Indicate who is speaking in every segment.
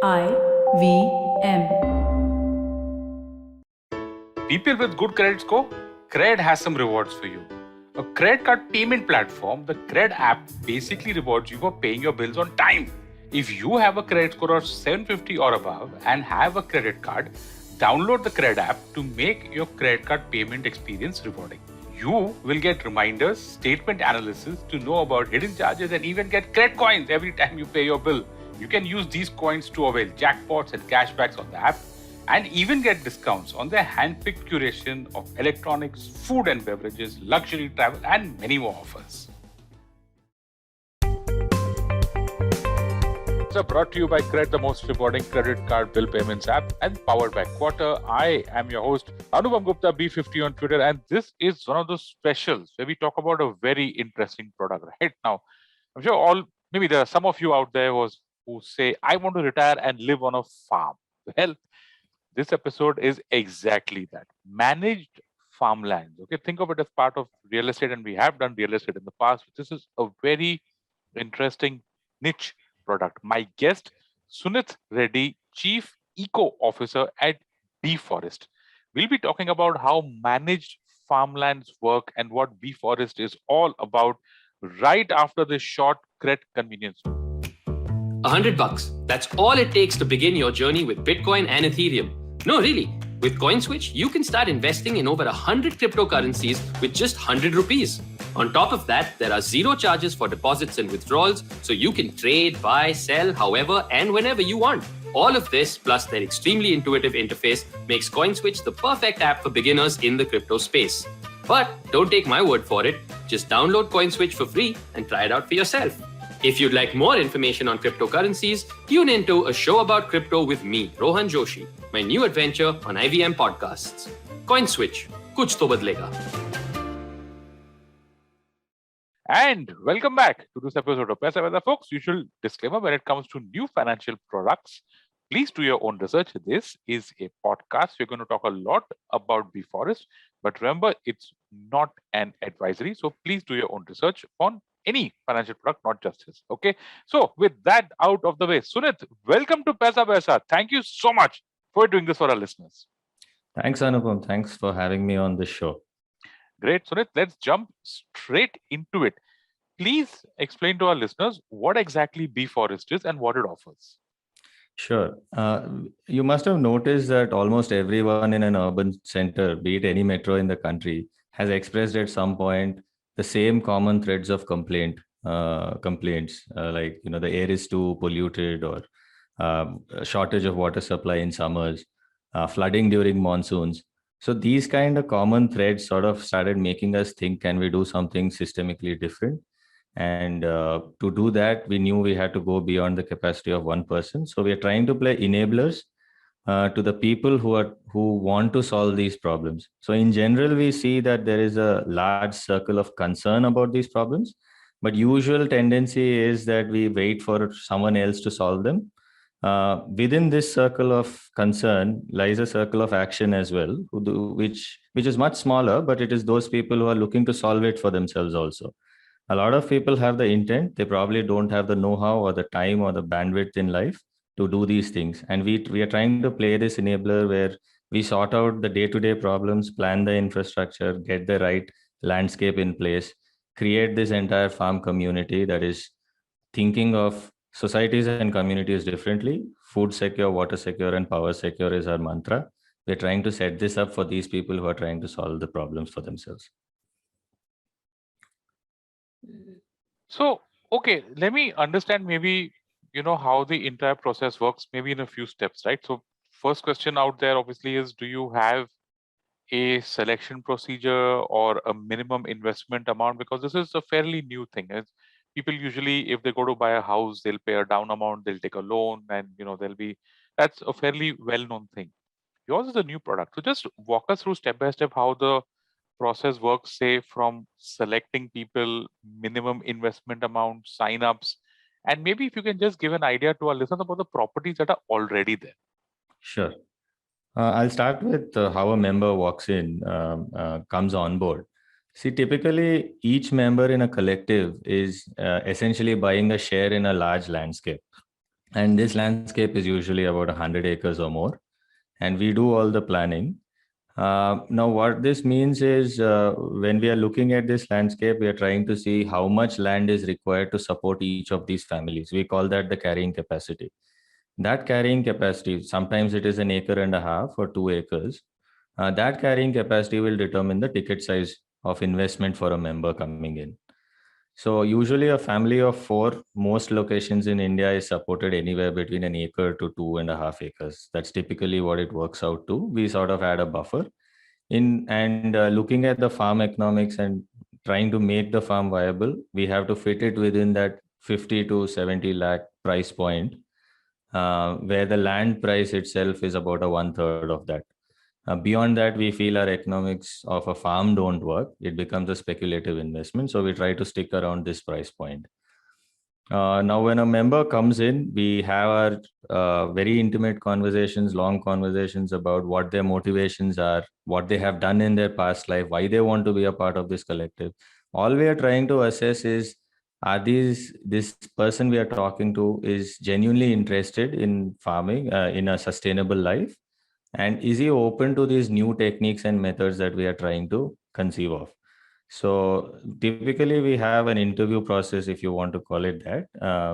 Speaker 1: IVM.
Speaker 2: People with good credit score, CRED has some rewards for you. A credit card payment platform, the CRED app basically rewards you for paying your bills on time. If you have a credit score of 750 or above and have a credit card, download the CRED app to make your credit card payment experience rewarding. You will get reminders, statement analysis to know about hidden charges and even get credit coins every time you pay your bill. You can use these coins to avail jackpots and cashbacks on the app and even get discounts on their hand-picked curation of electronics, food and beverages, luxury travel and many more offers. So brought to you by CRED, the most rewarding credit card bill payments app, and powered by Quartr. I am your host, Anupam Gupta, B50 on Twitter, and this is one of those specials where we talk about a very interesting product. Right now, I'm sure maybe there are some of you out there who say, I want to retire and live on a farm. Well, this episode is exactly that. Managed farmlands. Okay, think of it as part of real estate, and we have done real estate in the past. This is a very interesting niche product. My guest, Sunith Reddy, Chief Eco Officer at Beforest. We'll be talking about how managed farmlands work and what Beforest is all about right after this short CRED convenience.
Speaker 3: $100. That's all it takes to begin your journey with Bitcoin and Ethereum. No, really. With CoinSwitch, you can start investing in over 100 cryptocurrencies with just 100 rupees. On top of that, there are zero charges for deposits and withdrawals, so you can trade, buy, sell, however and whenever you want. All of this, plus their extremely intuitive interface, makes CoinSwitch the perfect app for beginners in the crypto space. But don't take my word for it. Just download CoinSwitch for free and try it out for yourself. If you'd like more information on cryptocurrencies, tune into a show about crypto with me, Rohan Joshi, my new adventure on IVM podcasts. CoinSwitch, kuch to badlega.
Speaker 2: And welcome back to this episode of Paisa Vaisa, folks. Usual disclaimer when it comes to new financial products. Please do your own research. This is a podcast. We're going to talk a lot about Beforest, but remember, it's not an advisory. So please do your own research on any financial product, not just this. Okay. So with that out of the way, Sunith, welcome to Paisa Vaisa. Thank you so much for doing this for our listeners.
Speaker 4: Thanks, Anupam. Thanks for having me on the show.
Speaker 2: Great. Sunith, let's jump straight into it. Please explain to our listeners what exactly Beforest is and what it offers.
Speaker 4: Sure. You must have noticed that almost everyone in an urban center, be it any metro in the country, has expressed at some point the same common threads of complaints, like the air is too polluted, or a shortage of water supply in summers, flooding during monsoons. So these kind of common threads sort of started making us think, can we do something systemically different? And to do that, we knew we had to go beyond the capacity of one person. So we are trying to play enablers to the people who want to solve these problems. So in general, we see that there is a large circle of concern about these problems, but usual tendency is that we wait for someone else to solve them. Within this circle of concern lies a circle of action as well, which is much smaller, but it is those people who are looking to solve it for themselves also. A lot of people have the intent, they probably don't have the know-how or the time or the bandwidth in life to do these things. And we are trying to play this enabler where we sort out the day-to-day problems, plan the infrastructure, get the right landscape in place, create this entire farm community that is thinking of societies and communities differently. Food secure, water secure, and power secure is our mantra. We're trying to set this up for these people who are trying to solve the problems for themselves.
Speaker 2: So, okay, let me understand maybe, how the entire process works, maybe in a few steps, right? So first question out there obviously is, do you have a selection procedure or a minimum investment amount? Because this is a fairly new thing. People usually, if they go to buy a house, they'll pay a down amount, they'll take a loan, and that's a fairly well-known thing. Yours is a new product. So just walk us through step by step how the process works, say from selecting people, minimum investment amount, sign-ups, and maybe if you can just give an idea to our listeners about the properties that are already there.
Speaker 4: Sure. I'll start with how a member walks in, comes on board. See, typically each member in a collective is essentially buying a share in a large landscape. And this landscape is usually about 100 acres or more. And we do all the planning. Now, what this means is when we are looking at this landscape, we are trying to see how much land is required to support each of these families. We call that the carrying capacity. That carrying capacity, sometimes it is an acre and a half or 2 acres. That carrying capacity will determine the ticket size of investment for a member coming in. So usually a family of four, most locations in India is supported anywhere between an acre to 2.5 acres. That's typically what it works out to. We sort of add a buffer in, and looking at the farm economics and trying to make the farm viable, we have to fit it within that 50 to 70 lakh price point, where the land price itself is about a 1/3 of that. Beyond that, we feel our economics of a farm don't work. It becomes a speculative investment. So we try to stick around this price point. Now, when a member comes in, we have our very intimate conversations, long conversations about what their motivations are, what they have done in their past life, why they want to be a part of this collective. All we are trying to assess is, this person we are talking to is genuinely interested in farming, in a sustainable life, and is he open to these new techniques and methods that we are trying to conceive of? So typically we have an interview process, if you want to call it that,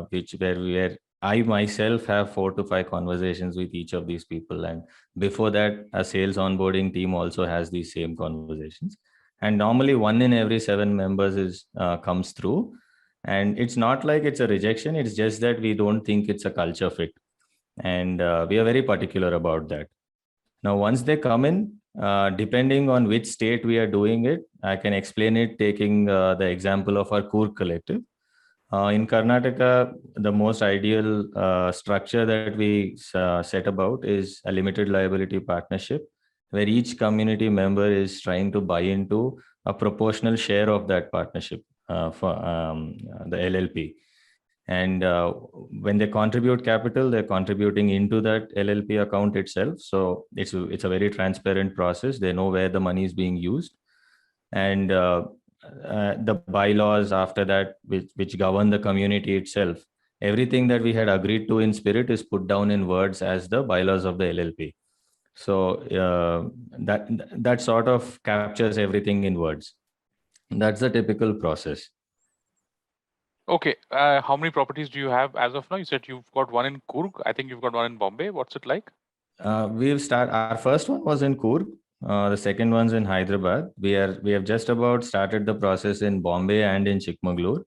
Speaker 4: where I myself have 4 to 5 conversations with each of these people. And before that, a sales onboarding team also has these same conversations. And normally 1 in every 7 members comes through. And it's not like it's a rejection. It's just that we don't think it's a culture fit. And we are very particular about that. Now, once they come in, depending on which state we are doing it, I can explain it taking the example of our Coorg collective. In Karnataka, the most ideal structure that we set about is a limited liability partnership, where each community member is trying to buy into a proportional share of that partnership for the LLP. And when they contribute capital, they're contributing into that LLP account itself. So it's a very transparent process. They know where the money is being used. And the bylaws after that, which govern the community itself, everything that we had agreed to in spirit is put down in words as the bylaws of the LLP. So that sort of captures everything in words. That's the typical process.
Speaker 2: Okay. How many properties do you have as of now? You said you've got one in Coorg. I think you've got one in Bombay. What's it like?
Speaker 4: Our first one was in Coorg. The second one's in Hyderabad. We have just about started the process in Bombay and in Chikmagalur.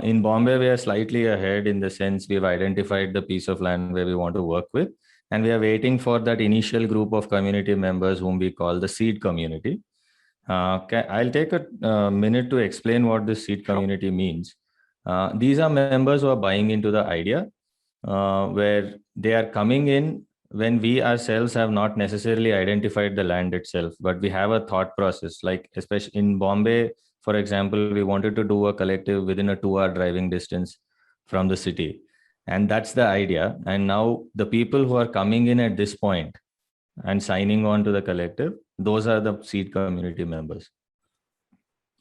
Speaker 4: In Bombay, we are slightly ahead in the sense we've identified the piece of land where we want to work with, and we are waiting for that initial group of community members whom we call the seed community. I'll take a minute to explain what this seed community means. These are members who are buying into the idea, where they are coming in when we ourselves have not necessarily identified the land itself, but we have a thought process. Like, especially in Bombay, for example, we wanted to do a collective within a 2-hour driving distance from the city. And that's the idea. And now the people who are coming in at this point and signing on to the collective, those are the seed community members.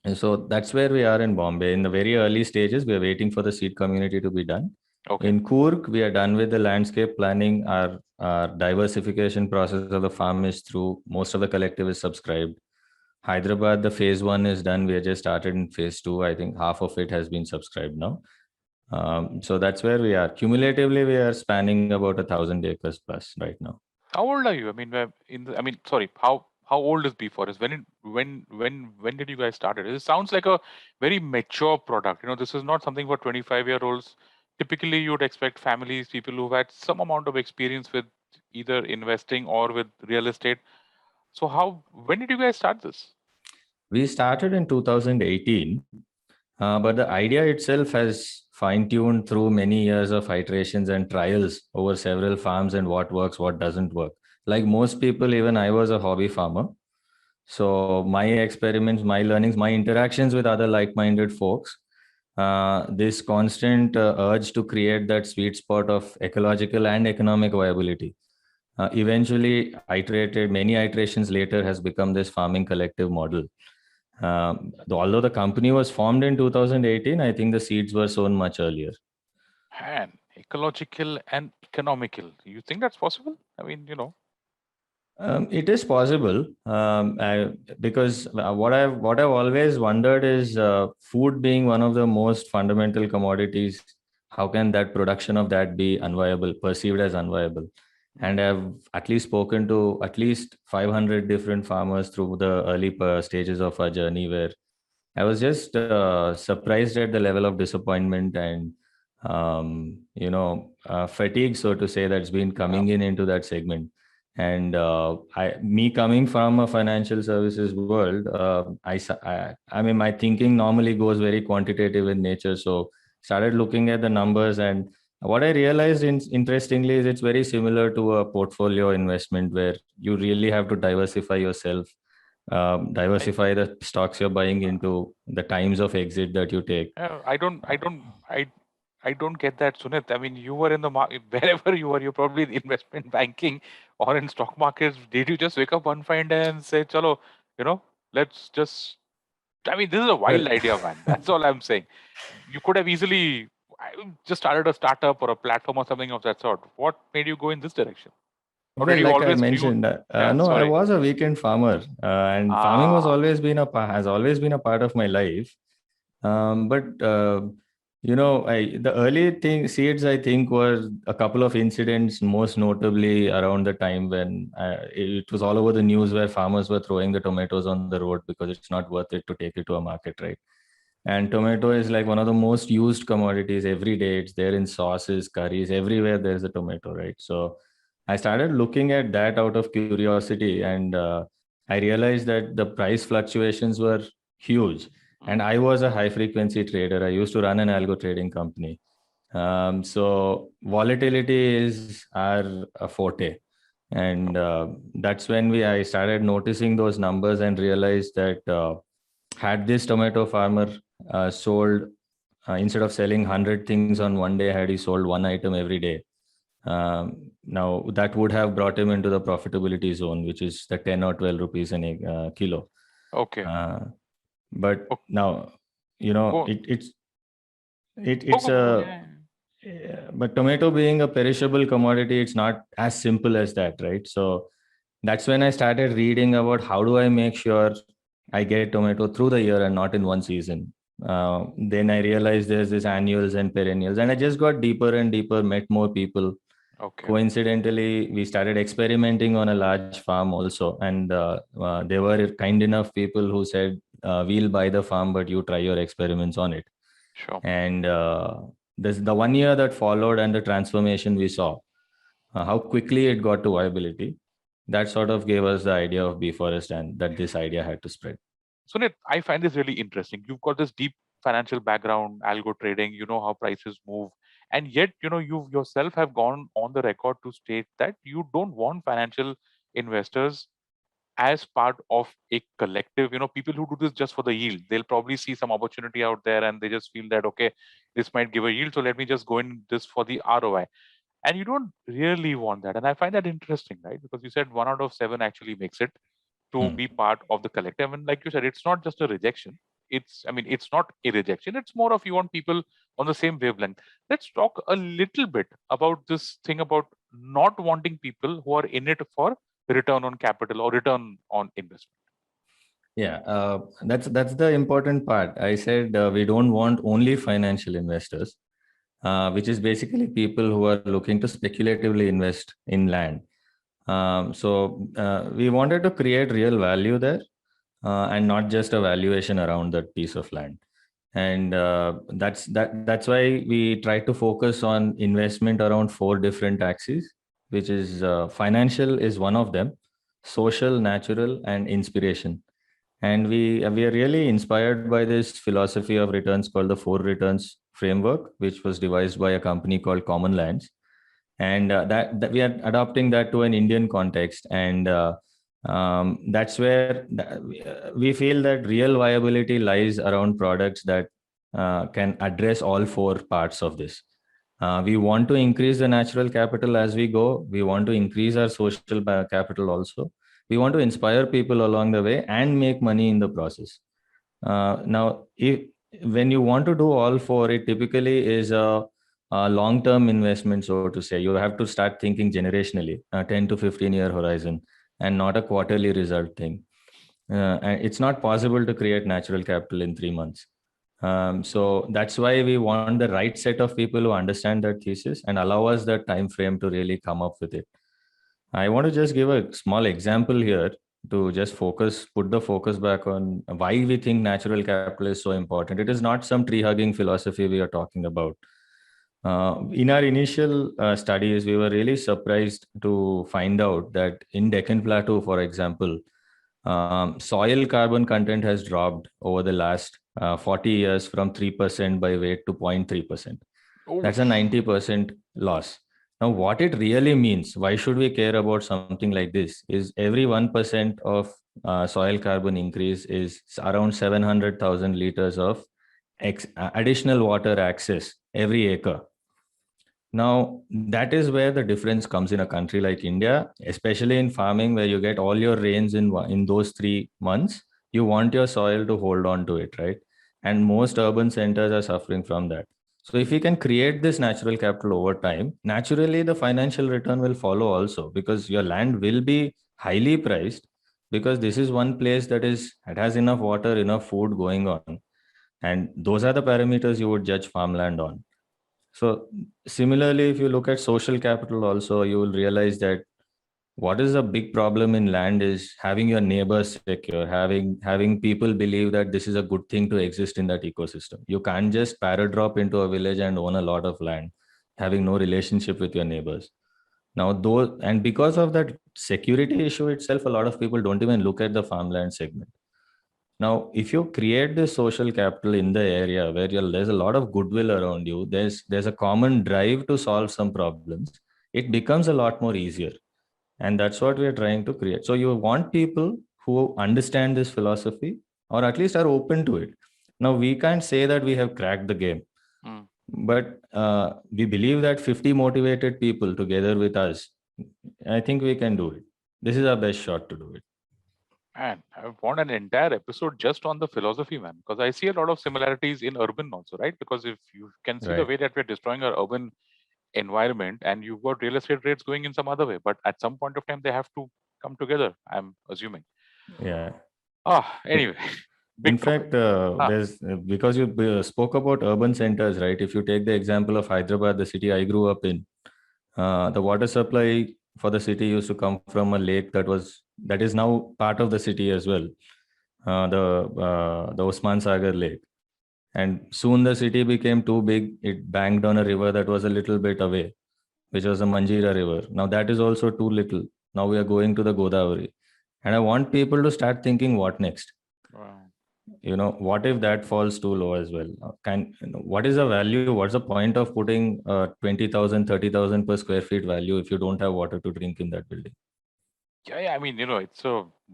Speaker 4: And so that's where we are in Bombay. In the very early stages, we are waiting for the seed community to be done. Okay. In Coorg, we are done with the landscape planning. Our diversification process of the farm is through. Most of the collective is subscribed. Hyderabad, the phase 1 is done. We have just started in phase 2. I think half of it has been subscribed now. So that's where we are. Cumulatively, we are spanning about 1,000 acres plus right now.
Speaker 2: How old are you? I mean, how old is Beforest? When did you guys start it? It sounds like a very mature product. This is not something for 25-year-olds. Typically, you would expect families, people who've had some amount of experience with either investing or with real estate. So when did you guys start this?
Speaker 4: We started in 2018, but the idea itself has fine-tuned through many years of iterations and trials over several farms and what works, what doesn't work. Like most people, even I was a hobby farmer. So my experiments, my learnings, my interactions with other like-minded folks, this constant urge to create that sweet spot of ecological and economic viability, eventually many iterations later has become this farming collective model. Although the company was formed in 2018, I think the seeds were sown much earlier.
Speaker 2: Man, ecological and economical. You think that's possible? I mean,
Speaker 4: It is possible, because what I've always wondered is, food being one of the most fundamental commodities. How can that production of that be unviable, perceived as unviable? And I've at least spoken to at least 500 different farmers through the early stages of our journey, where I was just surprised at the level of disappointment and fatigue, so to say, that's been coming into that segment. And me coming from a financial services world, I mean, my thinking normally goes very quantitative in nature. So started looking at the numbers, and what I realized, interestingly, is it's very similar to a portfolio investment where you really have to diversify yourself, diversify the stocks you're buying into, the times of exit that you take.
Speaker 2: I don't get that, Sunith. I mean, you were in the market, wherever you were, you're probably in investment banking or in stock markets. Did you just wake up one fine day and say, "Chalo, let's just"? I mean, this is a wild
Speaker 4: Well,
Speaker 2: idea, man. That's all I'm saying. You could have easily just started a startup or a platform or something of that sort. What made you go in this direction? Or did
Speaker 4: Well,
Speaker 2: you
Speaker 4: like I
Speaker 2: always view?
Speaker 4: mentioned,
Speaker 2: Yeah,
Speaker 4: no, I
Speaker 2: sorry.
Speaker 4: was a weekend farmer, and farming was
Speaker 2: Ah,
Speaker 4: always been has always been a part of my life. But the early seeds, I think, were a couple of incidents, most notably around the time when it was all over the news, where farmers were throwing the tomatoes on the road because it's not worth it to take it to a market, right? And tomato is like one of the most used commodities every day. It's there in sauces, curries, everywhere there's a tomato, right? So I started looking at that out of curiosity, and I realized that the price fluctuations were huge. And I was a high frequency trader. I used to run an algo trading company. So volatility is our forte. And that's when I started noticing those numbers and realized that had this tomato farmer sold, instead of selling 100 things on one day, had he sold one item every day, now that would have brought him into the profitability zone, which is the 10 or 12 rupees in a kilo.
Speaker 2: okay.
Speaker 4: But
Speaker 2: Okay.
Speaker 4: now,
Speaker 2: Go.
Speaker 4: it's
Speaker 2: Go.
Speaker 4: a, but tomato being a perishable commodity, it's not as simple as that, right? So that's when I started reading about how do I make sure I get tomato through the year and not in one season. Then I realized there's this annuals and perennials, and I just got deeper and deeper, met more people.
Speaker 2: Okay.
Speaker 4: Coincidentally, we started experimenting on a large farm also, and they were kind enough people who said, "We'll buy the farm, but you try your experiments on it."
Speaker 2: Sure.
Speaker 4: And the 1 year that followed and the transformation we saw, how quickly it got to viability, that sort of gave us the idea of Beforest, and that this idea had to spread.
Speaker 2: Sunit, I find this really interesting. You've got this deep financial background, algo trading, you know how prices move. And yet, you yourself have gone on the record to state that you don't want financial investors as part of a collective. People who do this just for the yield, they'll probably see some opportunity out there and they just feel that, okay, this might give a yield, so let me just go in this for the ROI. And you don't really want that. And I find that interesting, right? Because you said 1 out of 7 actually makes it to
Speaker 4: Hmm.
Speaker 2: be part of the collective. And like you said, it's not just a rejection. It's not a rejection. It's more of you want people on the same wavelength. Let's talk a little bit about this thing about not wanting people who are in it for return on capital or return on investment.
Speaker 4: Yeah, that's the important part. I said we don't want only financial investors, which is basically people who are looking to speculatively invest in land. So we wanted to create real value there, and not just a valuation around that piece of land. And that's why we try to focus on investment around 4 different axes, which is financial is one of them, social, natural, and inspiration. And we are really inspired by this philosophy of returns called the 4 returns framework, which was devised by a company called Commonlands. And that we are adopting that to an Indian context. And that's where we feel that real viability lies around products that can address all 4 parts of this. We want to increase the natural capital as we go. We want to increase our social capital also. We want to inspire people along the way and make money in the process. Now, when you want to do all 4, it typically is a long-term investment, so to say. You have to start thinking generationally, 10 to 15-year horizon, and not a quarterly result thing. And it's not possible to create natural capital in 3 months. So that's why we want the right set of people who understand that thesis and allow us that time frame to really come up with it. I want to just give a small example here to just put the focus back on why we think natural capital is so important. It is not some tree hugging philosophy we are talking about. In our initial studies, we were really surprised to find out that in Deccan Plateau, for example, soil carbon content has dropped over the last 40 years from 3% by weight to 0.3%. That's a 90% loss. Now, what it really means, why should we care about something like this, is every 1% of soil carbon increase is around 700,000 liters of additional water access every acre. Now, that is where the difference comes in a country like India, especially in farming, where you get all your rains in those 3 months. You want your soil to hold on to it, right? And most urban centers are suffering from that. So if we can create this natural capital over time, naturally the financial return will follow also, because your land will be highly priced, because this is one place that has enough water, enough food going on. And those are the parameters you would judge farmland on. So similarly, if you look at social capital also, you will realize that what is a big problem in land is having your neighbors secure, having people believe that this is a good thing to exist in that ecosystem. You can't just paradrop into a village and own a lot of land, having no relationship with your neighbors. Now, because of that security issue itself, a lot of people don't even look at the farmland segment. Now, if you create this social capital in the area where there's a lot of goodwill around you, there's a common drive to solve some problems, it becomes a lot more easier. And that's what we are trying to create. So you want people who understand this philosophy, or at least are open to it. Now, we can't say that we have cracked the game, but we believe that 50 motivated people together with us, I think we can do it. This is our best shot to do it.
Speaker 2: Man, I want an entire episode just on the philosophy, man, because I see a lot of similarities in urban also, right? Because if you can see the way that we're destroying our urban environment, and you've got real estate rates going in some other way, but at some point of time they have to come together, I'm assuming.
Speaker 4: Yeah.
Speaker 2: Anyway.
Speaker 4: In fact, there's because you spoke about urban centers, right? If you take the example of Hyderabad, the city I grew up in, the water supply for the city used to come from a lake that is now part of the city as well, the Osman Sagar Lake. And soon the city became too big. It banked on a river that was a little bit away, which was the Manjira River. Now that is also too little. Now we are going to the Godavari. And I want people to start thinking, what next?
Speaker 2: Wow.
Speaker 4: What if that falls too low as well? What is the value? What's the point of putting 20,000, 30,000 per square feet value if you don't have water to drink in that building?
Speaker 2: Yeah. I mean, it's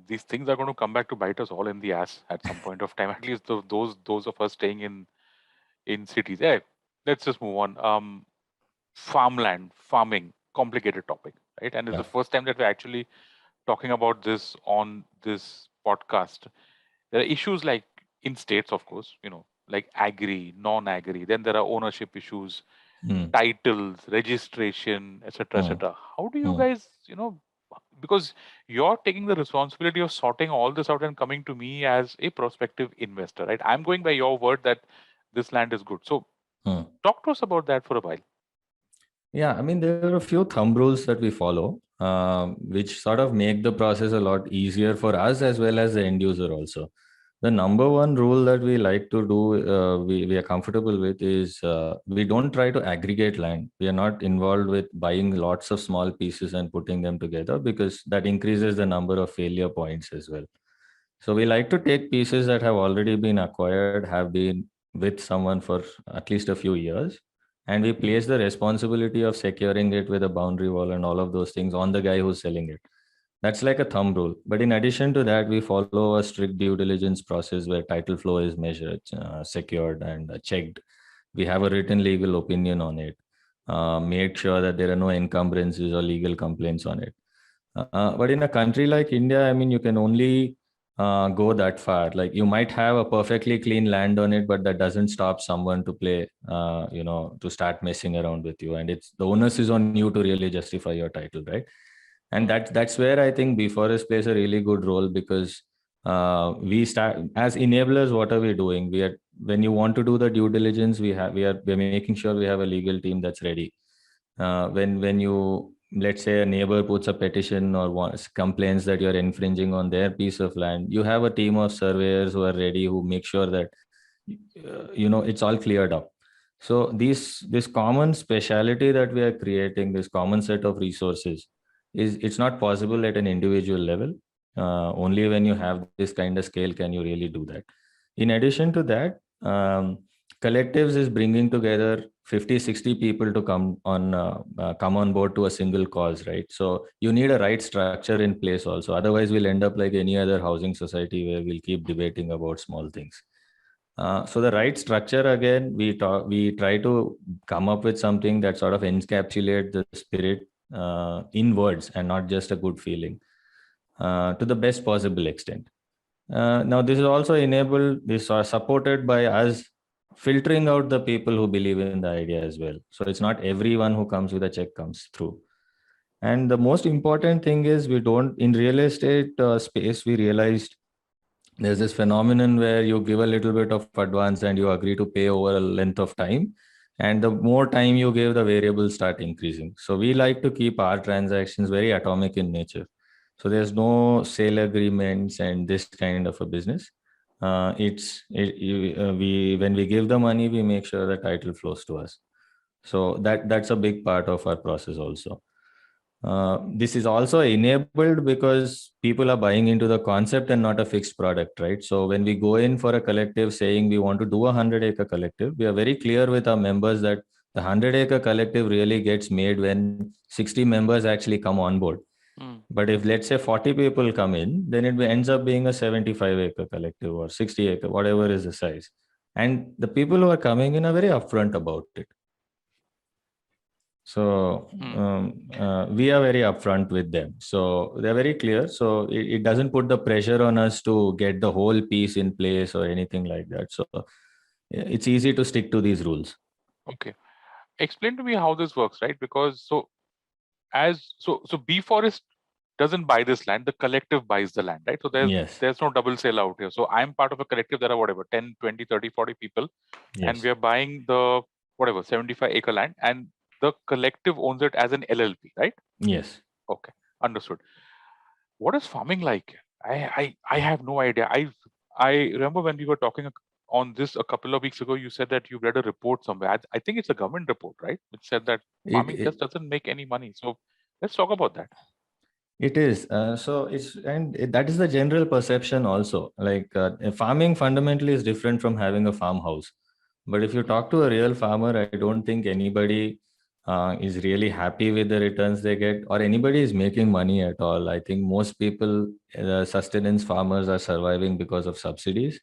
Speaker 2: these things are going to come back to bite us all in the ass at some point of time. At least those of us staying in cities. Yeah, let's just move on. Farming, complicated topic, right? And it's the first time that we're actually talking about this on this podcast. There are issues like in states, of course, like agri, non-agri. Then there are ownership issues, titles, registration, etc., etc. How do you guys, because you're taking the responsibility of sorting all this out and coming to me as a prospective investor, right? I'm going by your word that this land is good. So talk to us about that for a while.
Speaker 4: Yeah, I mean, there are a few thumb rules that we follow, which sort of make the process a lot easier for us as well as the end user also. The number one rule that we like to do, we are comfortable with, is we don't try to aggregate land. We are not involved with buying lots of small pieces and putting them together, because that increases the number of failure points as well. So we like to take pieces that have already been acquired, have been with someone for at least a few years, and we place the responsibility of securing it with a boundary wall and all of those things on the guy who's selling it. That's like a thumb rule. But in addition to that, we follow a strict due diligence process where title flow is measured, secured, and checked. We have a written legal opinion on it. Make sure that there are no encumbrances or legal complaints on it. But in a country like India, I mean, you can only go that far. Like you might have a perfectly clean land on it, but that doesn't stop someone to play, to start messing around with you. And it's the onus is on you to really justify your title, right? And that's where I think Beforest plays a really good role, because we start as enablers. What are we doing? When you want to do the due diligence, we're making sure we have a legal team that's ready. When you, let's say, a neighbor puts a petition or complains that you're infringing on their piece of land, you have a team of surveyors who are ready, who make sure that it's all cleared up. So this common speciality that we are creating, this common set of resources, it's not possible at an individual level. Only when you have this kind of scale can you really do that. In addition to that, collectives is bringing together 50-60 people to come on board to a single cause, right? So you need a right structure in place also. Otherwise, we'll end up like any other housing society where we'll keep debating about small things. So the right structure, again, we try to come up with something that sort of encapsulates the spirit in words and not just a good feeling, to the best possible extent. Now, this is also supported by us filtering out the people who believe in the idea as well. So it's not everyone who comes with a check comes through. And the most important thing is, in real estate space, we realized there's this phenomenon where you give a little bit of advance and you agree to pay over a length of time. And the more time you give, the variables start increasing. So we like to keep our transactions very atomic in nature. So there's no sale agreements and this kind of a business. When we give the money, we make sure the title flows to us. So that's a big part of our process also. This is also enabled because people are buying into the concept and not a fixed product, right? So when we go in for a collective saying we want to do a 100-acre collective, we are very clear with our members that the 100-acre collective really gets made when 60 members actually come on board. But if, let's say, 40 people come in, then it ends up being a 75-acre collective or 60-acre, whatever is the size. And the people who are coming in are very upfront about it. So we are very upfront with them. So they're very clear. So it doesn't put the pressure on us to get the whole piece in place or anything like that. So it's easy to stick to these rules.
Speaker 2: Okay. Explain to me how this works, right? Because so Beforest doesn't buy this land, the collective buys the land, right? So there's no double sale out here. So I'm part of a collective. There are whatever 10, 20, 30, 40 people, and we are buying the 75-acre land, and the collective owns it as an LLP, right?
Speaker 4: Yes.
Speaker 2: Okay, understood. What is farming like? I have no idea. I remember when we were talking on this a couple of weeks ago, you said that you read a report somewhere. I think it's a government report, right? Which said that farming just doesn't make any money. So let's talk about that.
Speaker 4: It is. That is the general perception also. Like farming fundamentally is different from having a farmhouse. But if you talk to a real farmer, I don't think anybody is really happy with the returns they get, or anybody is making money at all. I think most people, sustenance farmers, are surviving because of subsidies.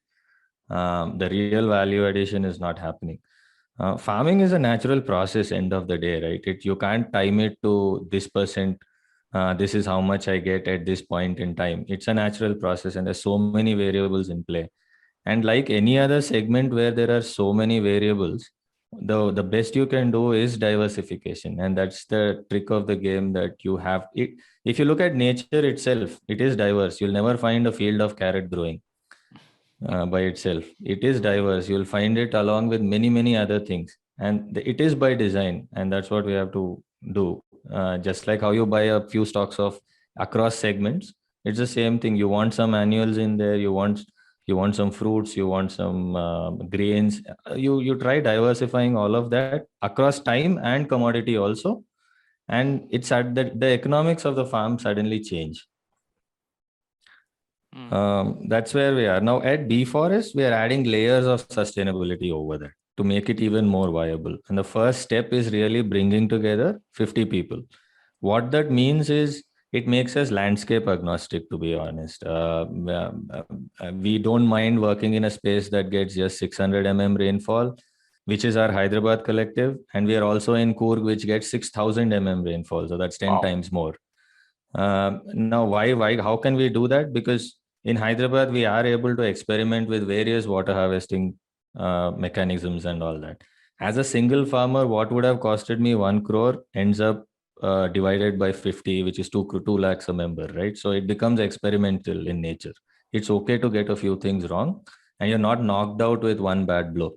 Speaker 4: The real value addition is not happening. Farming is a natural process, end of the day, right? You can't time it to this percent. This is how much I get at this point in time. It's a natural process, and there's so many variables in play. And like any other segment where there are so many variables, the best you can do is diversification. And that's the trick of the game, that you have it. If you look at nature itself, it is diverse. You'll never find a field of carrot growing by itself. It is diverse. You'll find it along with many, many other things. And it is by design. And that's what we have to do. Just like how you buy a few stocks of across segments, it's the same thing. You want some annuals in there. You want some fruits, you want some grains. You try diversifying all of that across time and commodity also. And it's at the economics of the farm suddenly change. That's where we are. Now at Beforest, we are adding layers of sustainability over there to make it even more viable. And the first step is really bringing together 50 people. What that means is, it makes us landscape agnostic, to be honest. We don't mind working in a space that gets just 600 rainfall, which is our Hyderabad collective. And we are also in Coorg, which gets 6,000 rainfall. So that's 10 times more. Now, how can we do that? Because In Hyderabad, we are able to experiment with various water harvesting mechanisms and all that. As a single farmer, what would have costed me 1 crore ends up divided by 50, which is 2 lakhs a member, right? So it becomes experimental in nature. It's okay to get a few things wrong, and you're not knocked out with one bad blow,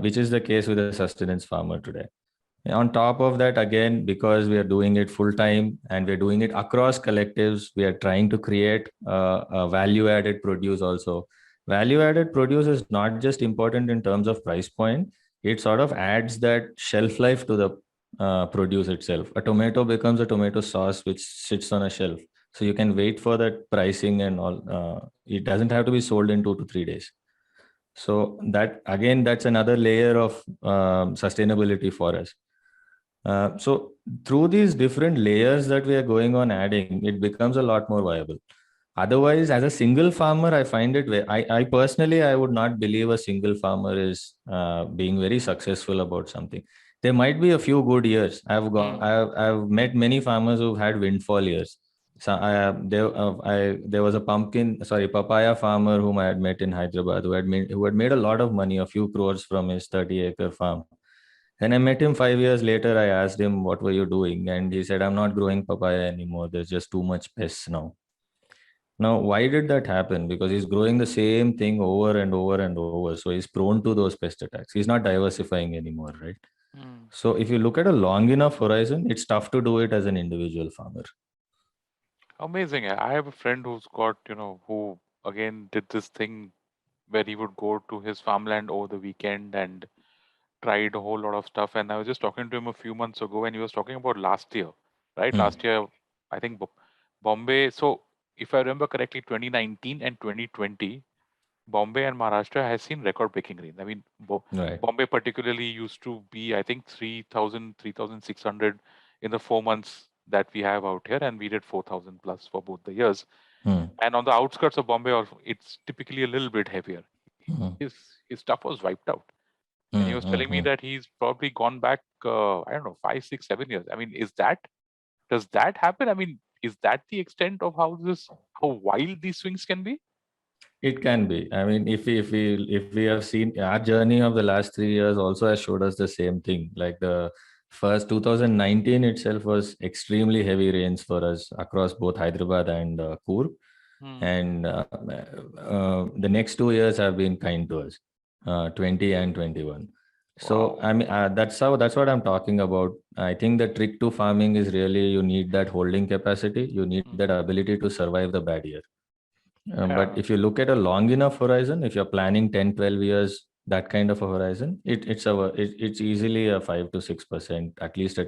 Speaker 4: which is the case with a sustenance farmer today. On top of that, again, because we are doing it full time and we're doing it across collectives, we are trying to create a value added produce also. Value added produce is not just important in terms of price point, it sort of adds that shelf life to the produce itself. A tomato becomes a tomato sauce which sits on a shelf. So you can wait for that pricing and all. It doesn't have to be sold in 2 to 3 days. So that again, that's another layer of sustainability for us. So through these different layers that we are going on adding, it becomes a lot more viable. Otherwise, as a single farmer, I find it I personally, I would not believe a single farmer is being very successful about something. There might be a few good years. I've met many farmers who've had windfall years. So there was a papaya farmer whom I had met in Hyderabad who had made a lot of money, a few crores from his 30-acre farm. Then I met him 5 years later. I asked him, "What were you doing?" And he said, "I'm not growing papaya anymore. There's just too much pests now." Now, why did that happen? Because he's growing the same thing over and over and over. So he's prone to those pest attacks. He's not diversifying anymore, right? So if you look at a long enough horizon, it's tough to do it as an individual farmer.
Speaker 2: Amazing. I have a friend who's got, who again did this thing where he would go to his farmland over the weekend and tried a whole lot of stuff. And I was just talking to him a few months ago, and he was talking about last year, right? Last year, I think Bombay. So if I remember correctly, 2019 and 2020, Bombay and Maharashtra has seen record-breaking rain. I mean,
Speaker 4: Right.
Speaker 2: Bombay particularly used to be, I think, 3,000, 3,600 in the 4 months that we have out here, and we did 4,000 plus for both the years. And on the outskirts of Bombay, it's typically a little bit heavier. His stuff was wiped out. And he was telling me that he's probably gone back, I don't know, 5, 6, 7 years. I mean, does that happen? I mean, is that the extent of how wild these swings can be?
Speaker 4: It can be. I mean, if we have seen our journey of the last 3 years also has showed us the same thing. Like the first 2019 itself was extremely heavy rains for us across both Hyderabad and Coorg. And the next 2 years have been kind to us, 20 and 21. So I mean, that's what I'm talking about. I think the trick to farming is really you need that holding capacity. You need that ability to survive the bad year. But if you look at a long enough horizon, if you're planning 10, 12 years, that kind of a horizon, it's easily a 5 to 6% at least,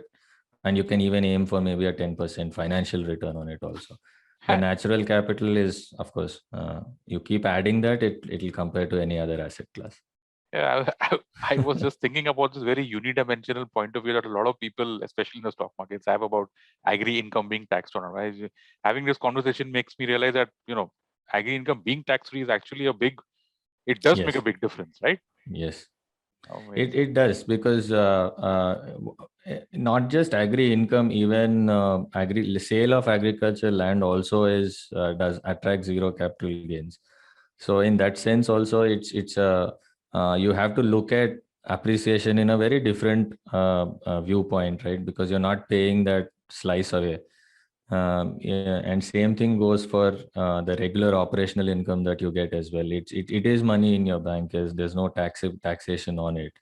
Speaker 4: and you can even aim for maybe a 10% financial return on it also. The natural capital is, of course, you keep adding that, it'll compare to any other asset class.
Speaker 2: Yeah, I was just thinking about this very unidimensional point of view that a lot of people, especially in the stock markets, have about agri income being taxed on. Right? Having this conversation makes me realize that agri income being tax free is actually it does make a big difference, right?
Speaker 4: Yes. It does, because not just agri income, even sale of agriculture land also does attract zero capital gains. So in that sense also, it's you have to look at appreciation in a very different viewpoint, right? Because you're not paying that slice away. And same thing goes for the regular operational income that you get as well. It is money in your bank, as there's no taxation on it.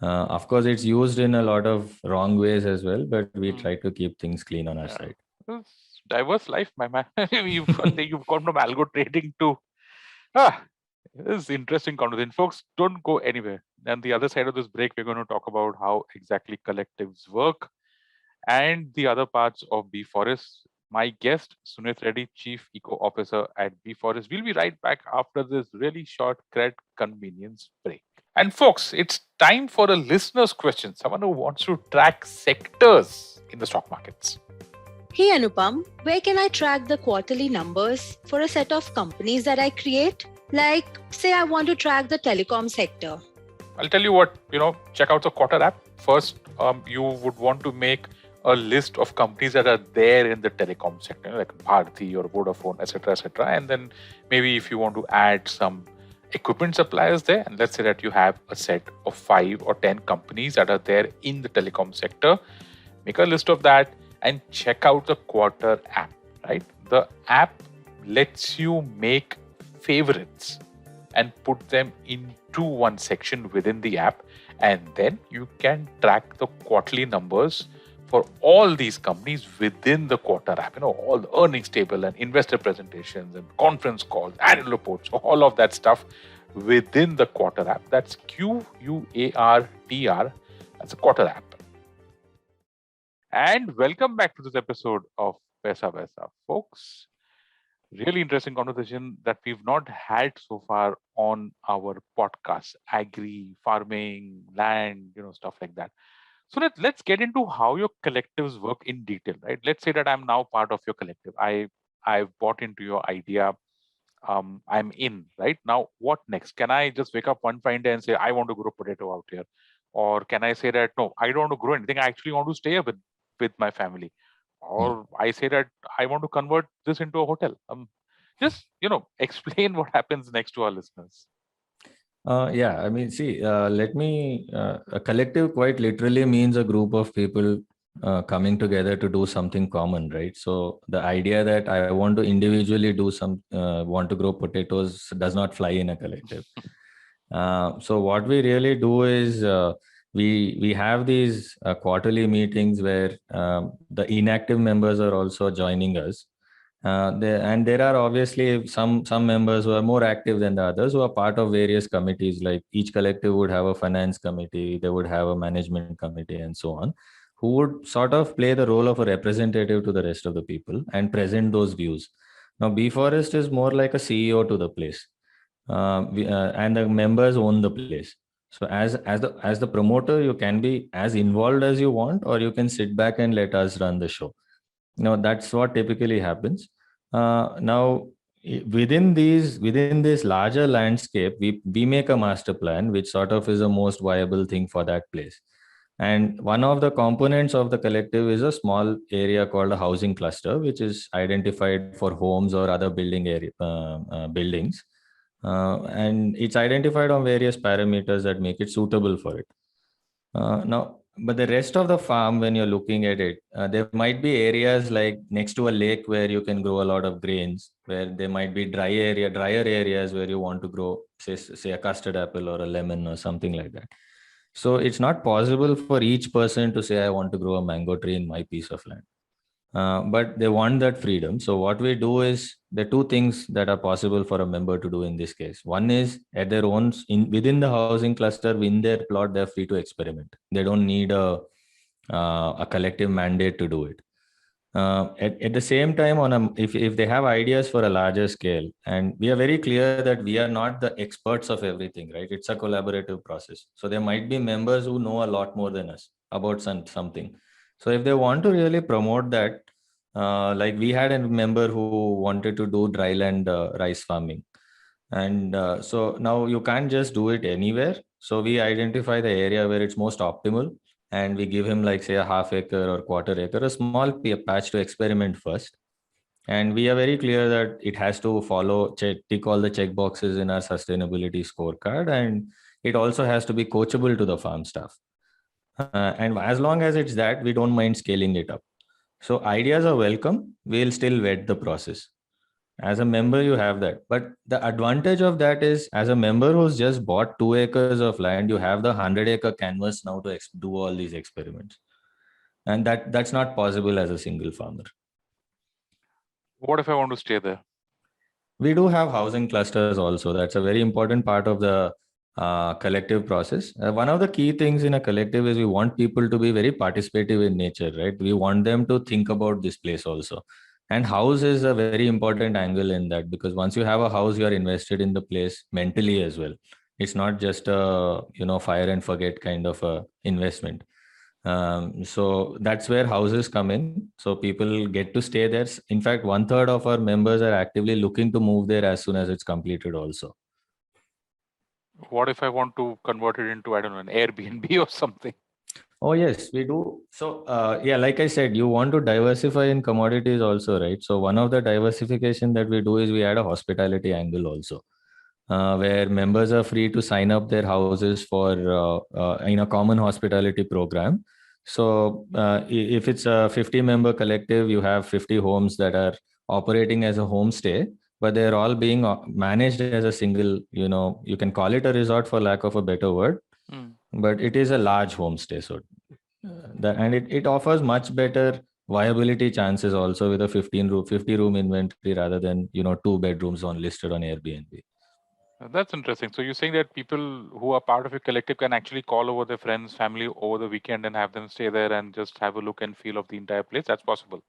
Speaker 4: Of course, it's used in a lot of wrong ways as well, but we try to keep things clean on our side.
Speaker 2: It's diverse life, my man. You've gone from algo trading to this is interesting conversation. Folks, don't go anywhere. And the other side of this break, we're going to talk about how exactly collectives work and the other parts of Beforest. My guest, Sunith Reddy, Chief Eco Officer at Beforest. We'll be right back after this really short CRED convenience break. And folks, it's time for a listener's question. Someone who wants to track sectors in the stock markets.
Speaker 1: Hey Anupam, where can I track the quarterly numbers for a set of companies that I create? Like, say I want to track the telecom sector.
Speaker 2: I'll tell you what, check out the Quartr app. First, you would want to make a list of companies that are there in the telecom sector, like Bharti or Vodafone, etc., and then maybe if you want to add some equipment suppliers there, and let's say that you have a set of 5 or 10 companies that are there in the telecom sector, make a list of that and check out the Quartr app, right? The app lets you make favorites and put them into one section within the app, and then you can track the quarterly numbers for all these companies within the Quartr app. All the earnings table and investor presentations and conference calls, annual reports, all of that stuff within the Quartr app. That's Quartr. That's a Quartr app. And welcome back to this episode of Paisa Vaisa, folks. Really interesting conversation that we've not had so far on our podcast: agri, farming, land, stuff like that. So let's get into how your collectives work in detail, right? Let's say that I'm now part of your collective. I've bought into your idea. I'm in, right? Now, what next? Can I just wake up one fine day and say, I want to grow potato out here? Or can I say that, no, I don't want to grow anything. I actually want to stay with my family. Or I say that I want to convert this into a hotel. Just, explain what happens next to our listeners.
Speaker 4: Yeah, I mean, see, a collective quite literally means a group of people coming together to do something common, right? So the idea that I want to individually want to grow potatoes does not fly in a collective. So what we really do is we have these quarterly meetings where the inactive members are also joining us. There are obviously some members who are more active than the others, who are part of various committees. Like each collective would have a finance committee, they would have a management committee, and so on, who would sort of play the role of a representative to the rest of the people and present those views. Now, Beforest is more like a CEO to the place, and the members own the place. So as the promoter, you can be as involved as you want, or you can sit back and let us run the show. That's what typically happens. Now, within this larger landscape, we make a master plan, which sort of is the most viable thing for that place. And one of the components of the collective is a small area called a housing cluster, which is identified for homes or other buildings. And it's identified on various parameters that make it suitable for it. But the rest of the farm, when you're looking at it, there might be areas like next to a lake where you can grow a lot of grains, where there might be drier areas where you want to grow, say a custard apple or a lemon or something like that. So it's not possible for each person to say, I want to grow a mango tree in my piece of land. But they want that freedom. So what we do is, there are two things that are possible for a member to do in this case. One is, at their own, within the housing cluster, in their plot, they're free to experiment. They don't need a collective mandate to do it. At the same time, if they have ideas for a larger scale, and we are very clear that we are not the experts of everything, right? It's a collaborative process. So there might be members who know a lot more than us about something. So if they want to really promote that, like we had a member who wanted to do dryland rice farming. And so now you can't just do it anywhere. So we identify the area where it's most optimal, and we give him, like, say, a half acre or quarter acre, a small patch to experiment first. And we are very clear that it has to tick all the check boxes in our sustainability scorecard. And it also has to be coachable to the farm staff. And as long as it's that, we don't mind scaling it up. So ideas are welcome. We'll still vet the process. As a member, you have that. But the advantage of that is, as a member who's just bought 2 acres of land, you have the 100-acre canvas now to do all these experiments. And that's not possible as a single farmer.
Speaker 2: What if I want to stay there?
Speaker 4: We do have housing clusters also. That's a very important part of the collective process. One of the key things in a collective is we want people to be very participative in nature, right? We want them to think about this place also. And house is a very important angle in that, because once you have a house, you are invested in the place mentally as well. It's not just a fire and forget kind of a investment. So that's where houses come in. So people get to stay there. In fact, 1/3 of our members are actively looking to move there as soon as it's completed also.
Speaker 2: What if I want to convert it into, I don't know, an Airbnb or something?
Speaker 4: Oh, yes, we do. So, yeah, like I said, you want to diversify in commodities also, right? So, one of the diversification that we do is we add a hospitality angle also, where members are free to sign up their houses for in a common hospitality program. So, if it's a 50-member collective, you have 50 homes that are operating as a homestay, but they're all being managed as a single, you can call it a resort for lack of a better word,
Speaker 2: Mm.
Speaker 4: but it is a large homestay. So and it offers much better viability chances also with a 50 room inventory rather than 2 bedrooms on listed on Airbnb.
Speaker 2: That's interesting. So you're saying that people who are part of your collective can actually call over their friends, family over the weekend and have them stay there and just have a look and feel of the entire place. That's possible.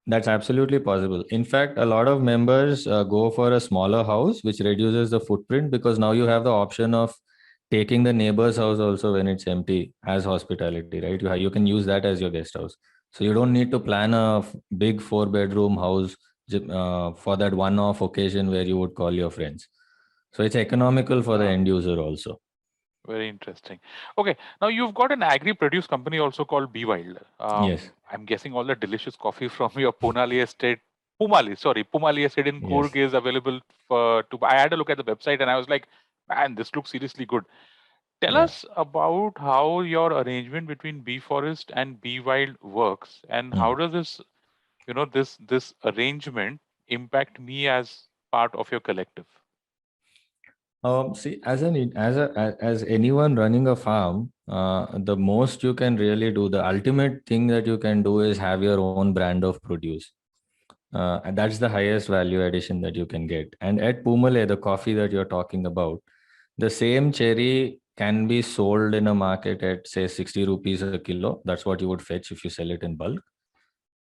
Speaker 4: That's absolutely possible. In fact, a lot of members go for a smaller house, which reduces the footprint because now you have the option of taking the neighbor's house also when it's empty as hospitality, right? You can use that as your guest house. So you don't need to plan a big 4-bedroom house for that one-off occasion where you would call your friends. So it's economical for the end user also.
Speaker 2: Very interesting. Okay, now you've got an agri-produce company also called Bewild.
Speaker 4: Yes.
Speaker 2: I'm guessing all the delicious coffee from your Pumali estate in
Speaker 4: Yes.
Speaker 2: Coorg is available to buy. I had a look at the website and I was like, man, this looks seriously good. Tell
Speaker 4: Yeah.
Speaker 2: us about how your arrangement between Beforest and Bewild works, and how does this arrangement impact me as part of your collective?
Speaker 4: See, as anyone running a farm, the most you can really do, the ultimate thing that you can do is have your own brand of produce. And that's the highest value addition that you can get. And at Pumale, the coffee that you're talking about, the same cherry can be sold in a market at say 60 rupees a kilo. That's what you would fetch if you sell it in bulk.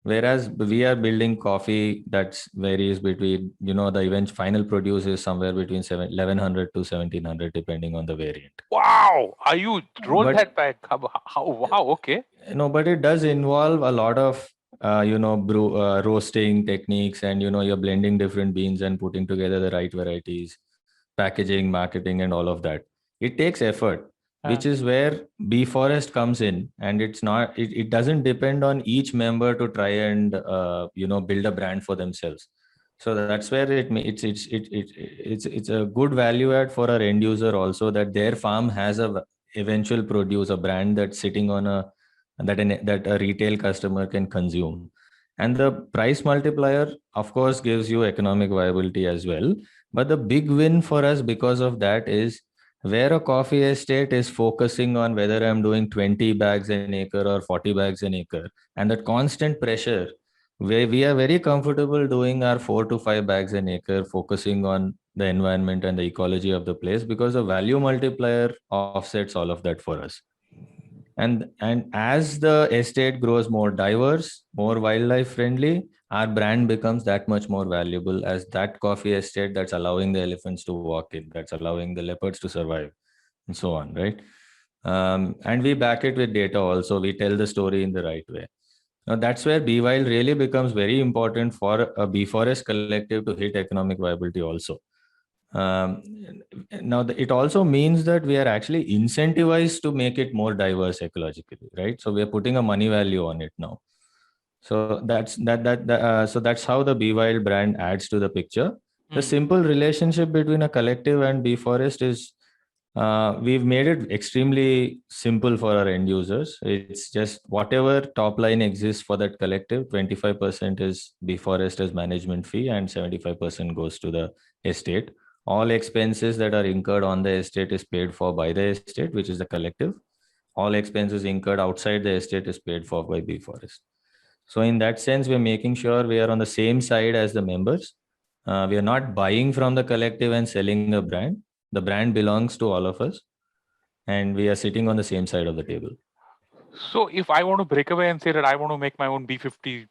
Speaker 4: Whereas we are building coffee that varies between, the final produce is somewhere between 1100 to 1700, depending on the variant.
Speaker 2: Wow, are you roll
Speaker 4: But
Speaker 2: that back? How wow, okay.
Speaker 4: but it does involve a lot of, roasting techniques, and, you're blending different beans and putting together the right varieties, packaging, marketing, and all of that. It takes effort, which is where Bee Forest comes in, and it doesn't depend on each member to try and build a brand for themselves. So that's where it's a good value add for our end user also, that their farm has a eventual produce, a brand that's sitting on that a retail customer can consume. And the price multiplier, of course, gives you economic viability as well. But the big win for us because of that is, where a coffee estate is focusing on whether I'm doing 20 bags an acre or 40 bags an acre, and that constant pressure, where we are very comfortable doing our 4 to 5 bags an acre, focusing on the environment and the ecology of the place, because the value multiplier offsets all of that for us. And as the estate grows more diverse, more wildlife friendly, our brand becomes that much more valuable, as that coffee estate that's allowing the elephants to walk in, that's allowing the leopards to survive, and so on, right? And we back it with data also. We tell the story in the right way. Now, that's where Bewild really becomes very important for a bee forest collective to hit economic viability also. Um, Now, it also means that we are actually incentivized to make it more diverse ecologically, right? So we are putting a money value on it now. So that's how the Be Wild brand adds to the picture. The simple relationship between a collective and Bee Forest is, we've made it extremely simple for our end users. It's just whatever top line exists for that collective, 25% is Bee Forest as management fee, and 75% goes to the estate. All expenses that are incurred on the estate is paid for by the estate, which is the collective. All expenses incurred outside the estate is paid for by Bee Forest. So in that sense, we're making sure we are on the same side as the members. We are not buying from the collective and selling a brand. The brand belongs to all of us, and we are sitting on the same side of the table.
Speaker 2: So if I want to break away and say that I want to make my own B50,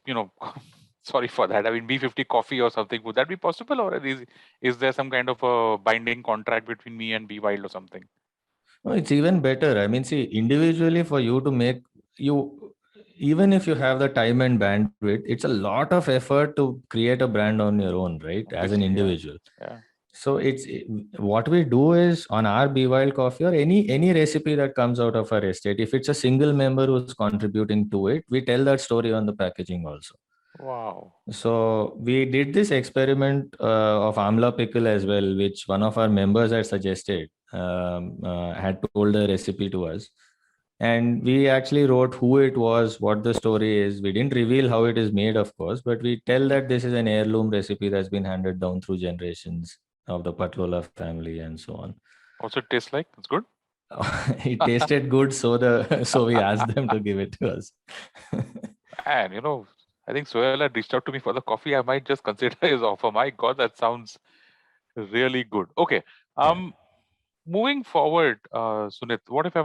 Speaker 2: sorry for that. I mean, B50 coffee or something, would that be possible? Or is there some kind of a binding contract between me and Be Wild or something?
Speaker 4: No, it's even better. I mean, see, individually for you to make you, even if you have the time and bandwidth, it's a lot of effort to create a brand on your own, right? As an
Speaker 2: Obviously, yeah.
Speaker 4: individual.
Speaker 2: Yeah.
Speaker 4: So it's what we do is on our bewild coffee or any recipe that comes out of our estate, if it's a single member who's contributing to it, we tell that story on the packaging also.
Speaker 2: Wow.
Speaker 4: So we did this experiment of amla pickle as well, which one of our members had suggested, had told the recipe to us. And we actually wrote who it was, what the story is. We didn't reveal how it is made, of course, but we tell that this is an heirloom recipe that's been handed down through generations of the Patlola family and so on.
Speaker 2: What's it taste like? It's good.
Speaker 4: It tasted good, so we asked them to give it to us.
Speaker 2: And I think Sohail had reached out to me for the coffee. I might just consider his offer. My God, that sounds really good. Okay. Moving forward, Sunith, what if I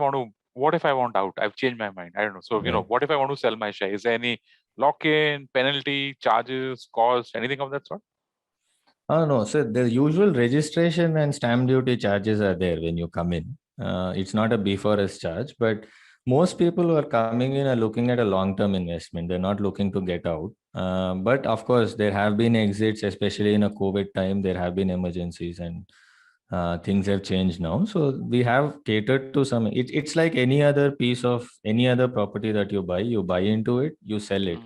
Speaker 2: want out? I've changed my mind. I don't know. So,
Speaker 4: Right.
Speaker 2: what if I want to sell my share? Is there any lock-in, penalty, charges, cost, anything of that sort?
Speaker 4: Oh, no. So the usual registration and stamp duty charges are there when you come in. It's not a Beforest charge, but most people who are coming in are looking at a long-term investment. They're not looking to get out. But of course, there have been exits, especially in a COVID time. There have been emergencies and things have changed now. So we have catered to some. It's like any other piece of any other property that you buy. You buy into it, you sell it.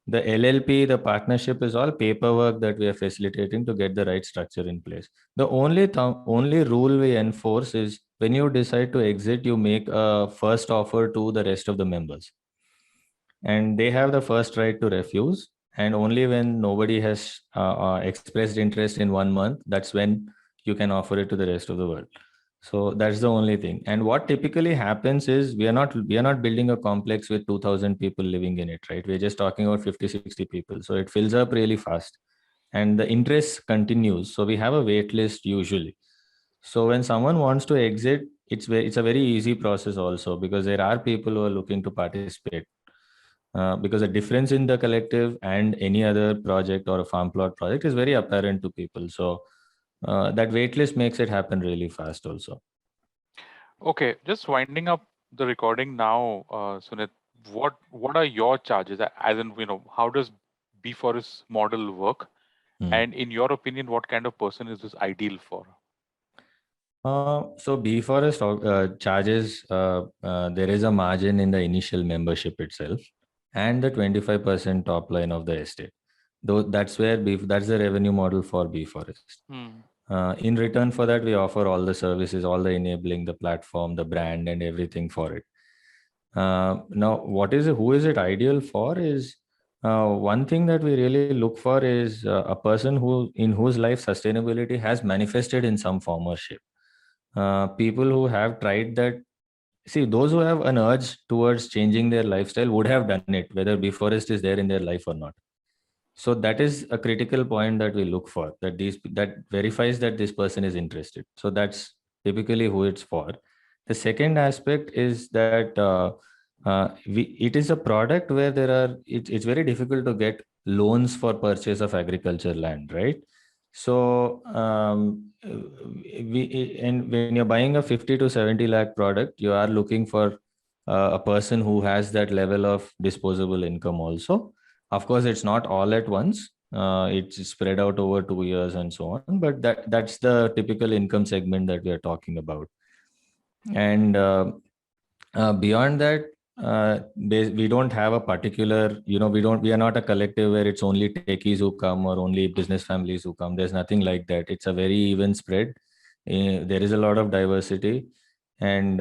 Speaker 4: The LLP, the partnership is all paperwork that we are facilitating to get the right structure in place. The only rule we enforce is when you decide to exit, you make a first offer to the rest of the members. And they have the first right to refuse. And only when nobody has expressed interest in 1 month, that's when you can offer it to the rest of the world. So that's the only thing. And what typically happens is we are not building a complex with 2,000 people living in it, right? We're just talking about 50, 60 people. So it fills up really fast and the interest continues. So we have a wait list usually. So when someone wants to exit, it's a very easy process also, because there are people who are looking to participate. Because the difference in the collective and any other project or a farm plot project is very apparent to people. So that wait list makes it happen really fast also.
Speaker 2: Okay, just winding up the recording now, Sunith. What are your charges? As in, how does Beforest model work? And in your opinion, what kind of person is this ideal for?
Speaker 4: So Beforest charges, there is a margin in the initial membership itself and the 25% top line of the estate. Though that's that's the revenue model for Beforest. In return for that, we offer all the services, all the enabling, the platform, the brand, and everything for it. Now, who is it ideal for is one thing that we really look for is a person in whose life sustainability has manifested in some form or shape. People who have tried that. See, those who have an urge towards changing their lifestyle would have done it, whether Beforest is there in their life or not. So that is a critical point that we look for, that verifies that this person is interested. So that's typically who it's for. The second aspect is that it is a product where it's very difficult to get loans for purchase of agriculture land, right? So when you're buying a 50 to 70 lakh product, you are looking for a person who has that level of disposable income also. Of course, it's not all at once. It's spread out over 2 years and so on. But that's the typical income segment that we are talking about. And beyond that, we don't have a particular, we are not a collective where it's only techies who come or only business families who come. There's nothing like that. It's a very even spread. There is a lot of diversity, and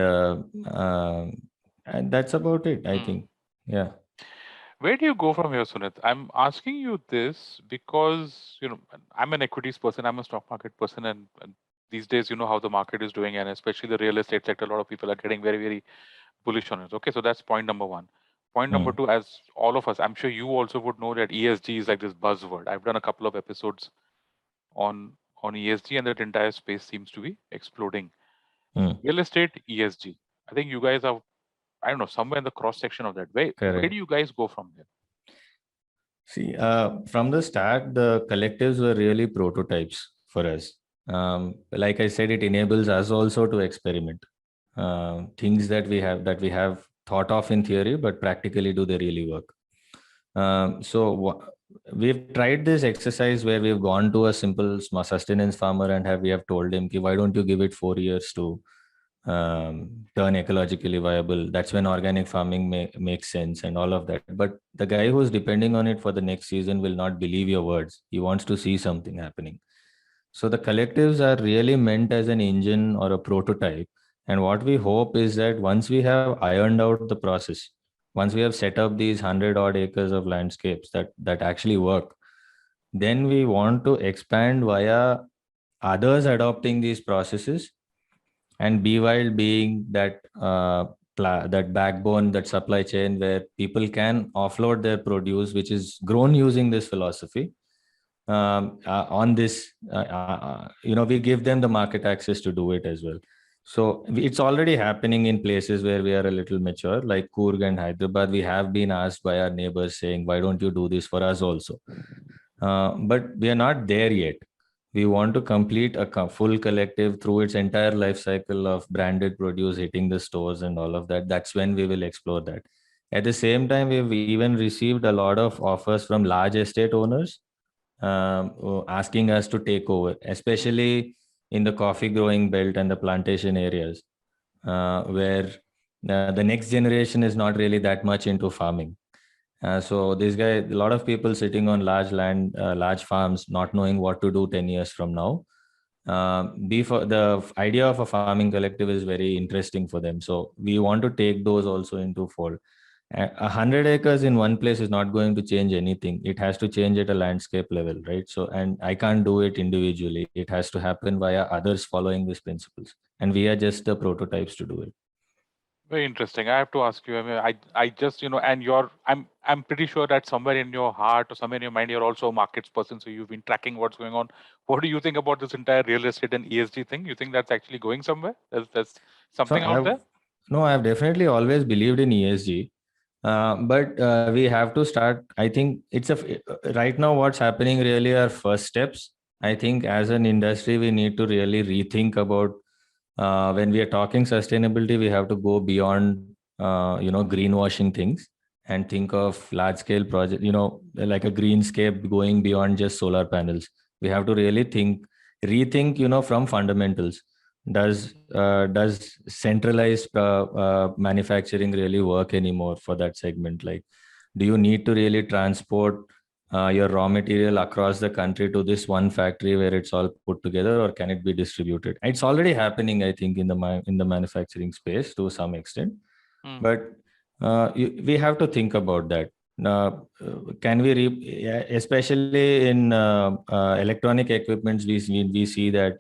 Speaker 4: that's about it, I think. Yeah.
Speaker 2: Where do you go from here, Sunith? I'm asking you this because, I'm an equities person, I'm a stock market person, and these days, how the market is doing, and especially the real estate sector, a lot of people are getting very, very bullish on it. Okay, so that's point number one. Point number two, as all of us, I'm sure you also would know that ESG is like this buzzword. I've done a couple of episodes on ESG, and that entire space seems to be exploding. Real estate, ESG. I think you guys are, I don't know, somewhere in the cross section of that. Where do you guys go from there?
Speaker 4: See, from the start, the collectives were really prototypes for us. Like I said, it enables us also to experiment. Things that we have thought of in theory, but practically do they really work? So we've tried this exercise where we've gone to a simple sustenance farmer and we have told him, why don't you give it 4 years to turn ecologically viable? That's when organic farming makes sense and all of that. But the guy who's depending on it for the next season will not believe your words. He wants to see something happening. So the collectives are really meant as an engine or a prototype. And what we hope is that once we have ironed out the process, once we have set up these 100 odd acres of landscapes that actually work, then we want to expand via others adopting these processes, and bewild being that that backbone, that supply chain where people can offload their produce, which is grown using this philosophy. On this, we give them the market access to do it as well. So it's already happening in places where we are a little mature, like Coorg and Hyderabad. We have been asked by our neighbors saying, why don't you do this for us also? But we are not there yet. We want to complete a full collective through its entire life cycle of branded produce hitting the stores and all of that. That's when we will explore that. At the same time, we've even received a lot of offers from large estate owners asking us to take over, especially in the coffee growing belt and the plantation areas, where the next generation is not really that much into farming. So this guy, a lot of people sitting on large land, large farms, not knowing what to do 10 years from now. The idea of a farming collective is very interesting for them. So we want to take those also into fold. 100 acres in one place is not going to change anything. It has to change at a landscape level, right? So, and I can't do it individually. It has to happen via others following these principles. And we are just the prototypes to do it.
Speaker 2: Very interesting. I have to ask you. I mean, I just, and I'm pretty sure that somewhere in your heart or somewhere in your mind, you're also a markets person. So you've been tracking what's going on. What do you think about this entire real estate and ESG thing? You think that's actually going somewhere? There's something out there?
Speaker 4: No, I've definitely always believed in ESG. But we have to start. I think right now what's happening really are first steps. I think as an industry, we need to really rethink about when we are talking sustainability, we have to go beyond, greenwashing things and think of large scale project, like a greenscape going beyond just solar panels. We have to really rethink, from fundamentals. Does centralized manufacturing really work anymore for that segment? Like, do you need to really transport your raw material across the country to this one factory where it's all put together, or can it be distributed? It's already happening, I think, in the manufacturing space to some extent. But we have to think about that. Can we especially in electronic equipments, we see that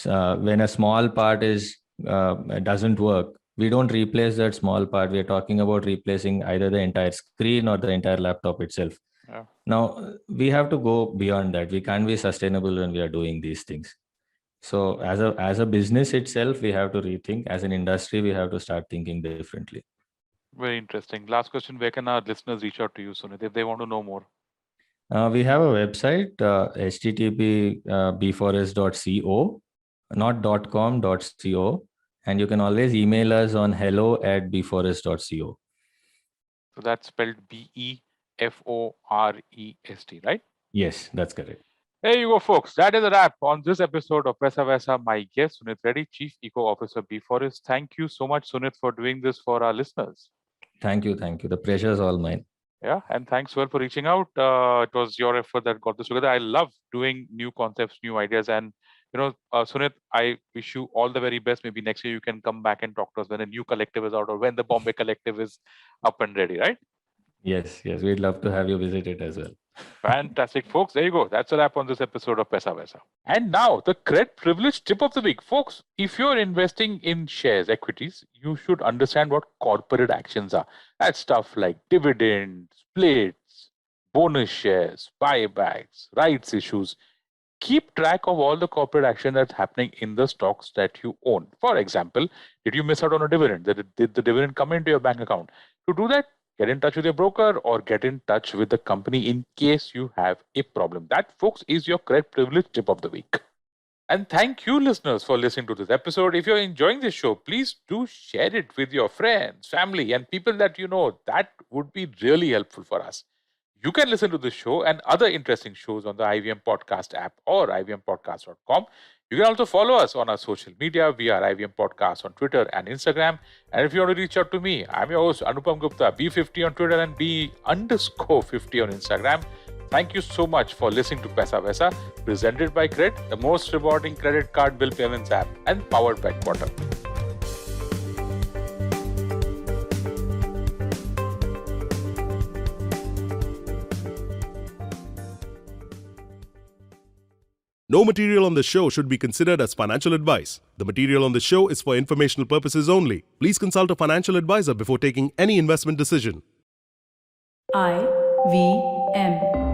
Speaker 4: when a small part doesn't work, we don't replace that small part. We are talking about replacing either the entire screen or the entire laptop itself. Yeah. Now we have to go beyond that. We can't be sustainable when we are doing these things. So as a business itself, we have to rethink. As an industry, we have to start thinking differently.
Speaker 2: Very interesting. Last question: where can our listeners reach out to you, Sunith, if they want to know more?
Speaker 4: We have a website, http beforest.co, not .com, .co, and you can always email us on hello@beforest.co.
Speaker 2: So that's spelled BEFOREST, right?
Speaker 4: Yes, that's correct.
Speaker 2: There you go, folks. That is a wrap on this episode of Paisa Vaisa. My guest, Sunith Reddy, Chief Eco Officer, Beforest. Thank you so much, Sunith, for doing this for our listeners.
Speaker 4: Thank you. The pleasure is all mine.
Speaker 2: Yeah, and thanks well for reaching out. It was your effort that got this together. I love doing new concepts, new ideas, and Sunith, I wish you all the very best. Maybe next year you can come back and talk to us when a new collective is out or when the Bombay collective is up and ready, right?
Speaker 4: Yes, we'd love to have you visit it as well.
Speaker 2: Fantastic, folks. There you go. That's a wrap on this episode of Paisa Vaisa. And now the CRED privilege tip of the week. Folks, if you're investing in shares, equities, you should understand what corporate actions are. That's stuff like dividends, splits, bonus shares, buybacks, rights issues. Keep track of all the corporate action that's happening in the stocks that you own. For example, did you miss out on a dividend? Did the dividend come into your bank account? To do that, get in touch with your broker or get in touch with the company in case you have a problem. That, folks, is your CRED privilege tip of the week. And thank you, listeners, for listening to this episode. If you're enjoying this show, please do share it with your friends, family, and people that you know. That would be really helpful for us. You can listen to this show and other interesting shows on the IVM Podcast app or ivmpodcast.com. You can also follow us on our social media. We are IVM Podcast on Twitter and Instagram. And if you want to reach out to me, I'm your host, Anupam Gupta, B50 on Twitter and B_50 on Instagram. Thank you so much for listening to Paisa Vaisa, presented by CRED, the most rewarding credit card bill payments app, and powered by Quartr.
Speaker 5: No material on the show should be considered as financial advice. The material on the show is for informational purposes only. Please consult a financial advisor before taking any investment decision.
Speaker 6: IVM